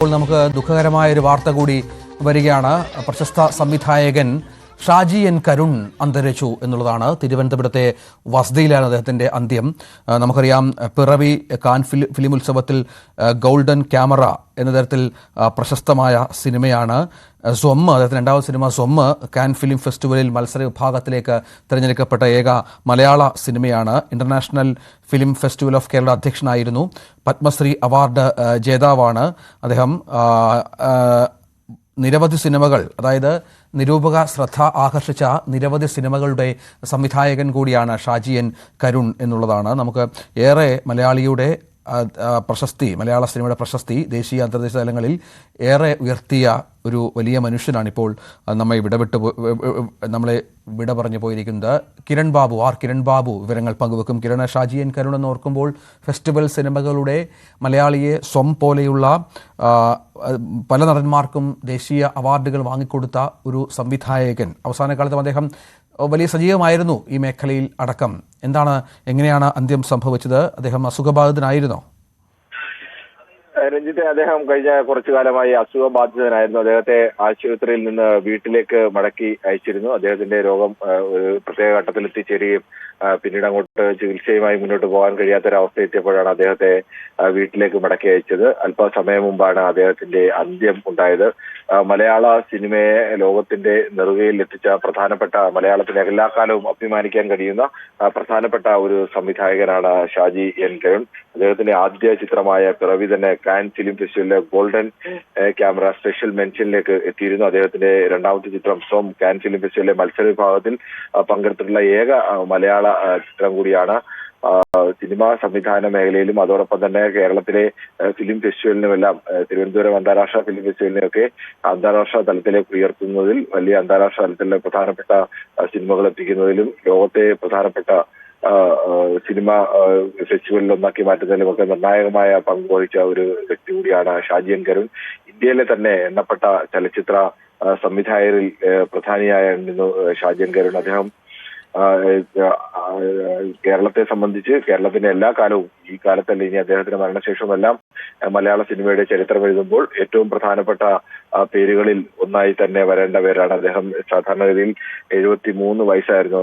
ഇപ്പോൾ നമുക്ക് ദുഃഖകരമായ ഒരു വാർത്ത കൂടി വരികയാണ്. പ്രശസ്ത സംവിധായകൻ ഷാജി എൻ കരുൺ അന്തരിച്ചു എന്നുള്ളതാണ്. തിരുവനന്തപുരത്തെ വസതിയിലാണ് അദ്ദേഹത്തിന്റെ അന്ത്യം. നമുക്കറിയാം, പിറവി കാൻ ഫിലിം ഉത്സവത്തിൽ ഗോൾഡൻ ക്യാമറ എന്ന തരത്തിൽ പ്രശസ്തമായ സിനിമയാണ് സ്വം. അദ്ദേഹത്തിന്റെ രണ്ടാമത്തെ സിനിമ സ്വം കാൻ ഫിലിം ഫെസ്റ്റിവലിൽ മത്സര വിഭാഗത്തിലേക്ക് തിരഞ്ഞെടുക്കപ്പെട്ട ഏക മലയാള സിനിമയാണ്. International film festival of Kerala അധ്യക്ഷനായിരുന്നു. പത്മശ്രീ അവാർഡ് ജേതാവാണ് അദ്ദേഹം. നിരവധി സിനിമകൾ, അതായത് നിരൂപക ശ്രദ്ധ ആകർഷിച്ച നിരവധി സിനിമകളുടെ സംവിധായകൻ കൂടിയാണ് ഷാജി എൻ കരുൺ എന്നുള്ളതാണ്. നമുക്ക് ഏറെ മലയാളിയുടെ പ്രശസ്തി, മലയാള സിനിമയുടെ പ്രശസ്തി ദേശീയ അന്തർദേശീയ തലങ്ങളിൽ ഏറെ ഉയർത്തിയ ഒരു വലിയ മനുഷ്യനാണിപ്പോൾ നമ്മളെ വിട പറഞ്ഞു പോയിരിക്കുന്നത്. കിരൺ ബാബു വിവരങ്ങൾ പങ്കുവെക്കും. കിരൺ, ഷാജി എൻ കരുൺ എന്ന് ഓർക്കുമ്പോൾ ഫെസ്റ്റിവൽ സിനിമകളുടെ മലയാളിയെ സ്വം പോലെയുള്ള പല നടന്മാർക്കും ദേശീയ അവാർഡുകൾ വാങ്ങിക്കൊടുത്ത ഒരു സംവിധായകൻ. അവസാന കാലത്തും അദ്ദേഹം വലിയ സജീവമായിരുന്നു ഈ മേഖലയിൽ അടക്കം. എങ്ങനെയാണ് അന്ത്യം സംഭവിച്ചത്? അദ്ദേഹം അസുഖബാധിതനായിരുന്നോ? രഞ്ജിത്തെ, അദ്ദേഹം കഴിഞ്ഞ കുറച്ചു കാലമായി അസുഖബാധിതനായിരുന്നു. അദ്ദേഹത്തെ ആശുപത്രിയിൽ നിന്ന് വീട്ടിലേക്ക് മടക്കി അയച്ചിരുന്നു. അദ്ദേഹത്തിന്റെ രോഗം ഒരു പ്രത്യേക ഘട്ടത്തിൽ എത്തിച്ചേരുകയും പിന്നീട് അങ്ങോട്ട് ചികിത്സയുമായി മുന്നോട്ട് പോകാൻ കഴിയാത്തൊരവസ്ഥ എത്തിയപ്പോഴാണ് അദ്ദേഹത്തെ വീട്ടിലേക്ക് മടക്കി അയച്ചത്. അല്പസമയം മുമ്പാണ് അദ്ദേഹത്തിന്റെ അന്ത്യം ഉണ്ടായത്. മലയാള സിനിമയെ ലോകത്തിന്റെ നെറുകയിൽ എത്തിച്ച പ്രധാനപ്പെട്ട, മലയാളത്തിന് എല്ലാ കാലവും അഭിമാനിക്കാൻ കഴിയുന്ന പ്രധാനപ്പെട്ട ഒരു സംവിധായകനാണ് ഷാജി എൻ കരുൺ. അദ്ദേഹത്തിന്റെ ആദ്യ ചിത്രമായ പിറവി തന്നെ കാൻ ഫിലിം ഫെസ്റ്റിവലിലെ ഗോൾഡൻ ക്യാമറ സ്പെഷ്യൽ മെൻഷനിലേക്ക് എത്തിയിരുന്നു. അദ്ദേഹത്തിന്റെ രണ്ടാമത്തെ ചിത്രം സ്വം കാൻ ഫിലിം ഫെസ്റ്റിവലിലെ മത്സര വിഭാഗത്തിൽ പങ്കെടുത്തിട്ടുള്ള ഏക മലയാള ചിത്രം കൂടിയാണ്. സിനിമാ സംവിധാന മേഖലയിലും അതോടൊപ്പം തന്നെ കേരളത്തിലെ ഫിലിം ഫെസ്റ്റിവലിനുമെല്ലാം, തിരുവനന്തപുരം അന്താരാഷ്ട്ര ഫിലിം ഫെസ്റ്റിവലിനെയൊക്കെ അന്താരാഷ്ട്ര തലത്തിലേക്ക് ഉയർത്തുന്നതിൽ, വലിയ അന്താരാഷ്ട്ര തലത്തിലെ പ്രധാനപ്പെട്ട സിനിമകൾ എത്തിക്കുന്നതിലും, ലോകത്തെ പ്രധാനപ്പെട്ട സിനിമ ഫെസ്റ്റിവലിൽ ഒന്നാക്കി മാറ്റുന്നതിലുമൊക്കെ നിർണായകമായ പങ്ക് വഹിച്ച ഒരു വ്യക്തി കൂടിയാണ് ഷാജി എൻ കരുൺ. ഇന്ത്യയിലെ തന്നെ എണ്ണപ്പെട്ട ചലച്ചിത്ര സംവിധായകരിൽ പ്രധാനിയായിരുന്നു ഷാജി എൻ കരുൺ. അദ്ദേഹം കേരളത്തെ സംബന്ധിച്ച്, കേരളത്തിന്റെ എല്ലാ കാലവും, ഈ കാലത്തല്ല ഇനി അദ്ദേഹത്തിന്റെ മരണശേഷമെല്ലാം മലയാള സിനിമയുടെ ചരിത്രം എഴുതുമ്പോൾ ഏറ്റവും പ്രധാനപ്പെട്ട പേരുകളിൽ ഒന്നായി തന്നെ വരേണ്ട പേരാണ് അദ്ദേഹം. സാധാരണഗതിയിൽ 73 വയസ്സായിരുന്നു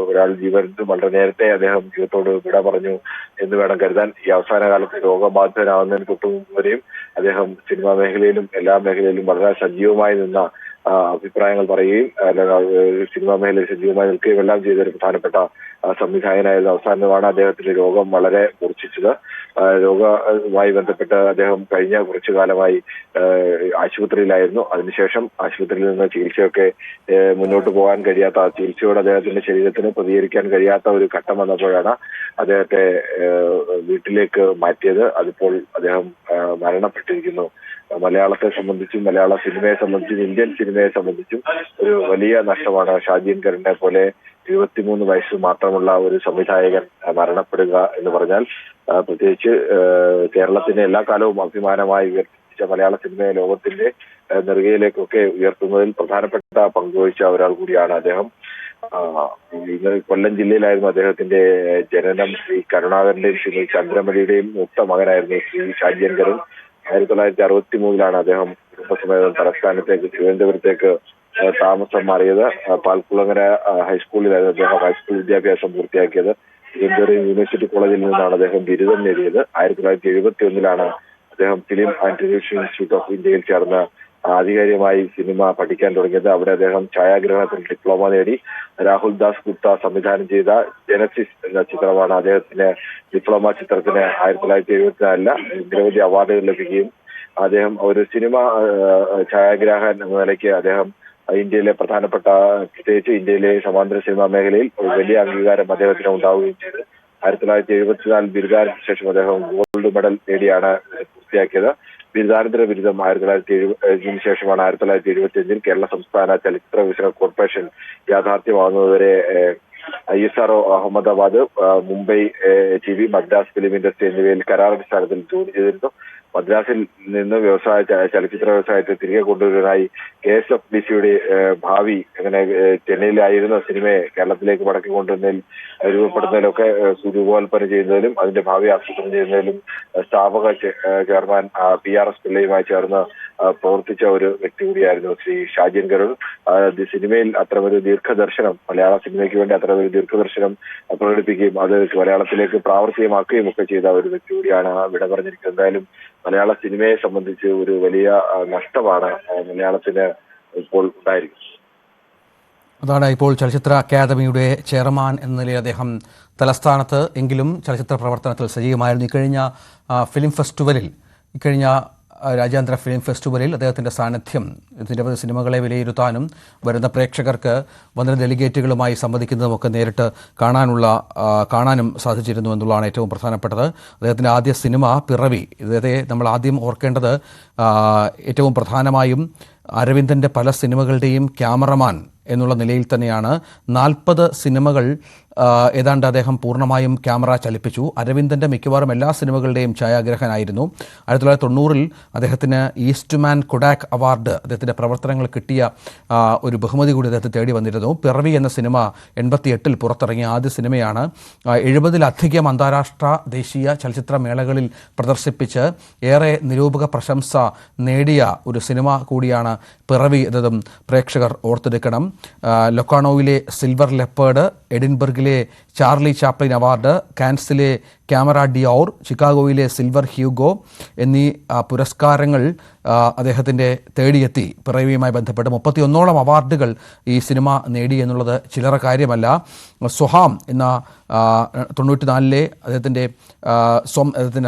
ഒരാൾ ജീവൻ. വളരെ നേരത്തെ അദ്ദേഹം ജീവിതത്തോട് വിട പറഞ്ഞു എന്ന് വേണം കരുതാൻ. ഈ അവസാന കാലത്ത് രോഗബാധിതനാവുന്നതിന് തൊട്ടുമുമ്പരെയും അദ്ദേഹം സിനിമാ മേഖലയിലും എല്ലാ മേഖലയിലും വളരെ സജീവമായി നിന്ന അഭിപ്രായങ്ങൾ പറയുകയും സിനിമാ മേഖലയിൽ സജീവമായി നിൽക്കുകയും എല്ലാം ചെയ്ത ഒരു പ്രധാനപ്പെട്ട സംവിധായകനായിരുന്നു. അവസാനമാണ് അദ്ദേഹത്തിന്റെ രോഗം വളരെ മൂർച്ഛിച്ചത്. രോഗവുമായി ബന്ധപ്പെട്ട് അദ്ദേഹം കഴിഞ്ഞ കുറച്ചു കാലമായി ആശുപത്രിയിലായിരുന്നു. അതിനുശേഷം ആശുപത്രിയിൽ നിന്ന് ചികിത്സയൊക്കെ മുന്നോട്ട് പോകാൻ കഴിയാത്ത, ചികിത്സയോട് അദ്ദേഹത്തിന്റെ ശരീരത്തിന് പ്രതികരിക്കാൻ കഴിയാത്ത ഒരു ഘട്ടം വന്നപ്പോഴാണ് അദ്ദേഹത്തെ വീട്ടിലേക്ക് മാറ്റിയത്. അതിപ്പോൾ അദ്ദേഹം മരണപ്പെട്ടിരിക്കുന്നു. മലയാളത്തെ സംബന്ധിച്ചും മലയാള സിനിമയെ സംബന്ധിച്ചും ഇന്ത്യൻ സിനിമയെ സംബന്ധിച്ചും ഒരു വലിയ നഷ്ടമാണ്. ഷാജി എൻ കരുണിനെ പോലെ 23 വയസ്സ് മാത്രമുള്ള ഒരു സംവിധായകൻ മരണപ്പെടുക എന്ന് പറഞ്ഞാൽ, പ്രത്യേകിച്ച് കേരളത്തിന്റെ എല്ലാ കാലവും അഭിമാനമായി ഉയർത്തിച്ച മലയാള സിനിമയെ ലോകത്തിന്റെ നെറുകയിലേക്കൊക്കെ ഉയർത്തുന്നതിൽ പ്രധാനപ്പെട്ട പങ്കുവഹിച്ച ഒരാൾ കൂടിയാണ് അദ്ദേഹം. കൊല്ലം ജില്ലയിലായിരുന്നു അദ്ദേഹത്തിന്റെ ജനനം. ശ്രീ കരുണാകരന്റെയും ശ്രീ ചന്ദ്രമണിയുടെയും മൂത്ത മകനായിരുന്നു ശ്രീ ഷാജി എൻ കരുൺ. 1963 അദ്ദേഹം കുടുംബസമേതം തലസ്ഥാനത്തേക്ക്, തിരുവനന്തപുരത്തേക്ക് താമസം മാറിയത്. പാൽക്കുളങ്ങര ഹൈസ്കൂളിലായിരുന്നു അദ്ദേഹം ഹൈസ്കൂൾ വിദ്യാഭ്യാസം പൂർത്തിയാക്കിയത്. തിരുവനന്തപുരം യൂണിവേഴ്സിറ്റി കോളേജിൽ നിന്നാണ് അദ്ദേഹം ബിരുദം നേടിയത്. 1971 അദ്ദേഹം film and television institute of ഇന്ത്യയിൽ ചേർന്ന് ആധികാരികമായി സിനിമ പഠിക്കാൻ തുടങ്ങിയത്. അവിടെ അദ്ദേഹം ഛായാഗ്രഹണത്തിൽ ഡിപ്ലോമ നേടി. രാഹുൽ ദാസ് ഗുപ്ത സംവിധാനം ചെയ്ത ജനസിസ് എന്ന ചിത്രമാണ് അദ്ദേഹത്തിന് ഡിപ്ലോമ ചിത്രത്തിന് 1974 നിരവധി അവാർഡുകൾ ലഭിക്കുകയും അദ്ദേഹം ഒരു സിനിമ ഛായാഗ്രാഹകൻ എന്ന നിലയ്ക്ക് അദ്ദേഹം ഇന്ത്യയിലെ പ്രധാനപ്പെട്ട, പ്രത്യേകിച്ച് ഇന്ത്യയിലെ സമാന്തര സിനിമാ മേഖലയിൽ ഒരു വലിയ അംഗീകാരം അദ്ദേഹത്തിന് ഉണ്ടാവുകയും ചെയ്തു. 1974 ബിരുദാനത്തിന് ശേഷം അദ്ദേഹം ഗോൾഡ് മെഡൽ നേടിയാണ് പൂർത്തിയാക്കിയത്. ബിരുദാനന്തര ബിരുദം 1970 ശേഷമാണ് 1975 കേരള സംസ്ഥാന ചലച്ചിത്ര വികസന കോർപ്പറേഷൻ യാഥാർത്ഥ്യമാകുന്നതുവരെ ISRO Ahmedabad, Mumbai TV, Madras film industry എന്നിവയിൽ കരാറടിസ്ഥാനത്തിൽ ജോലി ചെയ്തിരുന്നു. മദ്രാസിൽ നിന്ന് ചലച്ചിത്ര വ്യവസായത്തെ തിരികെ കൊണ്ടുവരാനായി KSFDC-യുടെ ഭാവി അങ്ങനെ ചെന്നൈയിലായിരുന്ന സിനിമയെ കേരളത്തിലേക്ക് മടക്കി കൊണ്ടുവന്നതിൽ രൂപപ്പെടുന്നതിലൊക്കെ രൂപകൽപ്പന ചെയ്യുന്നതിലും അതിന്റെ ഭാവി ആസൂത്രണം ചെയ്യുന്നതിലും സ്ഥാപക ചെയർമാൻ PRS പിള്ളയുമായി ചേർന്ന് പ്രവർത്തിച്ച ഒരു വ്യക്തി കൂടിയായിരുന്നു ശ്രീ ഷാജി എൻ കരുൺ. സിനിമയിൽ അത്തരമൊരു ദീർഘദർശനം, മലയാള സിനിമയ്ക്ക് വേണ്ടി അത്തരമൊരു ദീർഘദർശനം പ്രകടിപ്പിക്കുകയും അത് മലയാളത്തിലേക്ക് പ്രാവർത്തികമാക്കുകയും ഒക്കെ ചെയ്ത ഒരു വ്യക്തി കൂടിയാണ് വിട പറഞ്ഞിരിക്കുന്നത്. എന്തായാലും മലയാള സിനിമയെ സംബന്ധിച്ച് ഒരു വലിയ നഷ്ടമാണ് മലയാളത്തിന് ഇപ്പോൾ ഉണ്ടായിരിക്കുന്നത്. അതാണ് ഇപ്പോൾ ചലച്ചിത്ര അക്കാദമിയുടെ ചെയർമാൻ എന്ന നിലയിൽ അദ്ദേഹം തലസ്ഥാനത്ത് എങ്കിലും ചലച്ചിത്ര പ്രവർത്തനത്തിൽ സജീവമായിരുന്നു. ഇക്കഴിഞ്ഞ രാജ്യാന്തര ഫിലിം ഫെസ്റ്റിവലിൽ അദ്ദേഹത്തിൻ്റെ സാന്നിധ്യം നിരവധി സിനിമകളെ വിലയിരുത്താനും വരുന്ന പ്രേക്ഷകർക്ക് വന്ന ഡെലിഗേറ്റുകളുമായി സംവദിക്കുന്നതുമൊക്കെ നേരിട്ട് കാണാനും സാധിച്ചിരുന്നു എന്നുള്ളതാണ് ഏറ്റവും പ്രധാനപ്പെട്ടത്. അദ്ദേഹത്തിൻ്റെ ആദ്യ സിനിമ പിറവി. ഇദ്ദേഹത്തെ നമ്മൾ ആദ്യം ഓർക്കേണ്ടത് ഏറ്റവും പ്രധാനമായും അരവിന്ദൻ്റെ പല സിനിമകളുടെയും ക്യാമറമാൻ എന്നുള്ള നിലയിൽ തന്നെയാണ്. 40 സിനിമകൾ ഏതാണ്ട് അദ്ദേഹം പൂർണ്ണമായും ക്യാമറ ചലിപ്പിച്ചു. അരവിന്ദൻ്റെ മിക്കവാറും എല്ലാ സിനിമകളുടെയും ഛായാഗ്രഹനായിരുന്നു. 1990-ൽ അദ്ദേഹത്തിന് ഈസ്റ്റ്മാൻ കൊഡാക് അവാർഡ് അദ്ദേഹത്തിൻ്റെ പ്രവർത്തനങ്ങൾ കിട്ടിയ ഒരു ബഹുമതി കൂടി അദ്ദേഹത്തെ തേടി വന്നിരുന്നു. പിറവി എന്ന സിനിമ 88-ൽ പുറത്തിറങ്ങിയ ആദ്യ സിനിമയാണ്. 70-ലധികം അന്താരാഷ്ട്ര ദേശീയ ചലച്ചിത്ര മേളകളിൽ പ്രദർശിപ്പിച്ച് ഏറെ നിരൂപക പ്രശംസ നേടിയ ഒരു സിനിമ കൂടിയാണ് പിറവി എന്നതും പ്രേക്ഷകർ ഓർത്തെടുക്കണം. ലൊക്കാണോയിലെ സിൽവർ ലെപ്പേർഡ്, എഡിൻബർഗിലെ ചാർലി ചാപ്ലിൻ അവാർഡ്, കാൻസിലെ ക്യാമറ ഡിയോർ, ചിക്കാഗോയിലെ സിൽവർ ഹ്യൂഗോ എന്നീ പുരസ്കാരങ്ങൾ അദ്ദേഹത്തിൻ്റെ തേടിയെത്തി. പിറവിയുമായി ബന്ധപ്പെട്ട് 31ഓളം അവാർഡുകൾ ഈ സിനിമ നേടി എന്നുള്ളത് ചില്ലറ കാര്യമല്ല. സ്വഹാം എന്ന 94-ലെ അദ്ദേഹത്തിൻ്റെ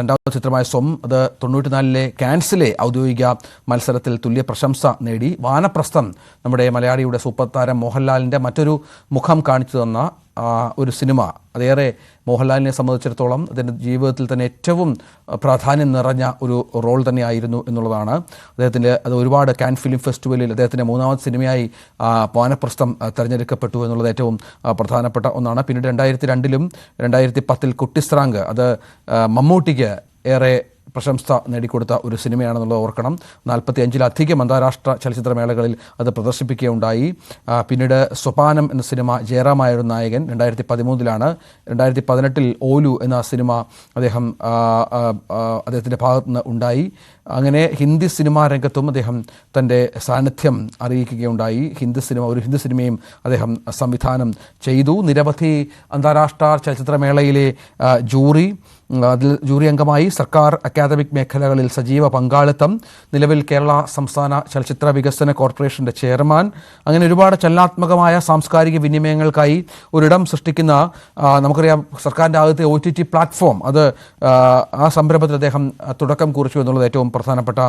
രണ്ടാമത്തെ ചിത്രമായ സ്വം, അത് 94-ലെ കാൻസിലെ ഔദ്യോഗിക മത്സരത്തിൽ തുല്യ പ്രശംസ നേടി. വാനപ്രസ്ഥം നമ്മുടെ മലയാളിയുടെ സൂപ്പർ താരം മോഹൻലാലിൻ്റെ മറ്റൊരു മുഖം കാണിച്ചു തന്ന ഒരു സിനിമ. അതേറെ മോഹൻലാലിനെ സംബന്ധിച്ചിടത്തോളം അതിൻ്റെ ജീവിതത്തിൽ തന്നെ ഏറ്റവും പ്രാധാന്യം നിറഞ്ഞ ഒരു റോൾ തന്നെയായിരുന്നു എന്നുള്ളതാണ്. അത് ഒരുപാട് കാൻ ഫിലിം ഫെസ്റ്റിവലിൽ അദ്ദേഹത്തിൻ്റെ 3ാമത്തെ സിനിമയായി വാനപ്രസ്ഥം തിരഞ്ഞെടുക്കപ്പെട്ടു എന്നുള്ളത് ഏറ്റവും പ്രധാനപ്പെട്ട ഒന്നാണ്. പിന്നീട് 2002-ലും 2010-ൽ കുട്ടിസ്രാങ്ക്, അത് മമ്മൂട്ടിക്ക് ഏറെ പ്രശംസ നേടിക്കൊടുത്ത ഒരു സിനിമയാണെന്നുള്ളത് ഓർക്കണം. 45-ലധികം അന്താരാഷ്ട്ര ചലച്ചിത്രമേളകളിൽ അത് പ്രദർശിപ്പിക്കുകയുണ്ടായി. പിന്നീട് സോപാനം എന്ന സിനിമ, ജയറാമായിരുന്നു നായകൻ, 2013-ലാണ്. 2018-ൽ ഓലു എന്ന സിനിമ അദ്ദേഹത്തിൻ്റെ ഭാഗത്തുനിന്ന് ഉണ്ടായി. അങ്ങനെ ഹിന്ദി സിനിമാ രംഗത്തും അദ്ദേഹം തൻ്റെ സാന്നിധ്യം അറിയിക്കുകയുണ്ടായി. ഒരു ഹിന്ദി സിനിമയും അദ്ദേഹം സംവിധാനം ചെയ്തു. നിരവധി അന്താരാഷ്ട്ര ചലച്ചിത്രമേളയിലെ ജൂറി അംഗമായി, സർക്കാർ അക്കാദമിക് മേഖലകളിൽ സജീവ പങ്കാളിത്തം, നിലവിൽ കേരള സംസ്ഥാന ചലച്ചിത്ര വികസന കോർപ്പറേഷൻ്റെ ചെയർമാൻ, അങ്ങനെ ഒരുപാട് ചലനാത്മകമായ സാംസ്കാരിക വിനിമയങ്ങൾക്കായി ഒരിടം സൃഷ്ടിക്കുന്ന, നമുക്കറിയാം സർക്കാരിൻ്റെ ആദ്യത്തെ OTT പ്ലാറ്റ്ഫോം, അത് ആ സംരംഭത്തിൽ അദ്ദേഹം തുടക്കം കുറിച്ചു എന്നുള്ളത് ഏറ്റവും പ്രധാനപ്പെട്ട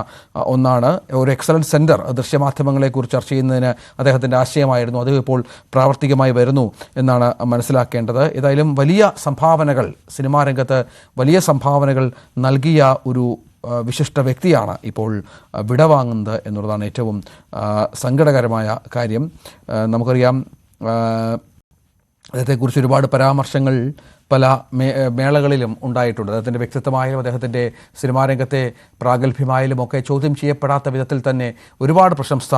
ഒന്നാണ്. ഒരു എക്സലൻസ് സെൻറ്റർ, ദൃശ്യമാധ്യമങ്ങളെക്കുറിച്ച് ചർച്ച ചെയ്യുന്നതിന് അദ്ദേഹത്തിൻ്റെ ആശയമായിരുന്നു. അത് ഇപ്പോൾ പ്രാവർത്തികമായി വരുന്നു എന്നാണ് മനസ്സിലാക്കേണ്ടത്. ഏതായാലും വലിയ സംഭാവനകൾ, സിനിമാ രംഗത്ത് വലിയ സംഭാവനകൾ നൽകിയ ഒരു വിശിഷ്ട വ്യക്തിയാണ് ഇപ്പോൾ വിടവാങ്ങുന്നത് എന്നുള്ളതാണ് ഏറ്റവും സങ്കടകരമായ കാര്യം. നമുക്കറിയാം അദ്ദേഹത്തെക്കുറിച്ച് ഒരുപാട് പരാമർശങ്ങൾ പല മേളകളിലും ഉണ്ടായിട്ടുണ്ട്. അദ്ദേഹത്തിൻ്റെ വ്യക്തിത്വമായാലും അദ്ദേഹത്തിൻ്റെ സിനിമാരംഗത്തെ പ്രാഗൽഭ്യമായാലും ഒക്കെ ചോദ്യം ചെയ്യപ്പെടാത്ത വിധത്തിൽ തന്നെ ഒരുപാട് പ്രശംസ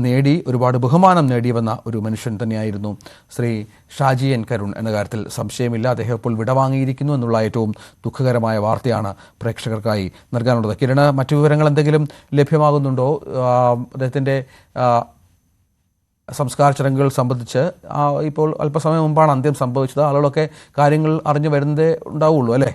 നേടി, ഒരുപാട് ബഹുമാനം നേടി വന്ന ഒരു മനുഷ്യൻ തന്നെയായിരുന്നു ശ്രീ ഷാജി എൻ കരുൺ എന്ന കാര്യത്തിൽ സംശയമില്ല. അദ്ദേഹം ഇപ്പോൾ വിടവാങ്ങിയിരിക്കുന്നു എന്നുള്ള ഏറ്റവും ദുഃഖകരമായ വാർത്തയാണ് പ്രേക്ഷകർക്കായി നൽകാനുള്ളത്. കിരണ്, മറ്റു വിവരങ്ങൾ എന്തെങ്കിലും ലഭ്യമാകുന്നുണ്ടോ? അദ്ദേഹത്തിൻ്റെ സംസ്കാര ചടങ്ങുകൾ സംബന്ധിച്ച് ഇപ്പോൾ അല്പസമയം മുമ്പാണ് അന്ത്യം സംഭവിച്ചത്. ആളുകളൊക്കെ കാര്യങ്ങൾ അറിഞ്ഞു വരുന്നതേ ഉണ്ടാവുള്ളൂ, അല്ലേ?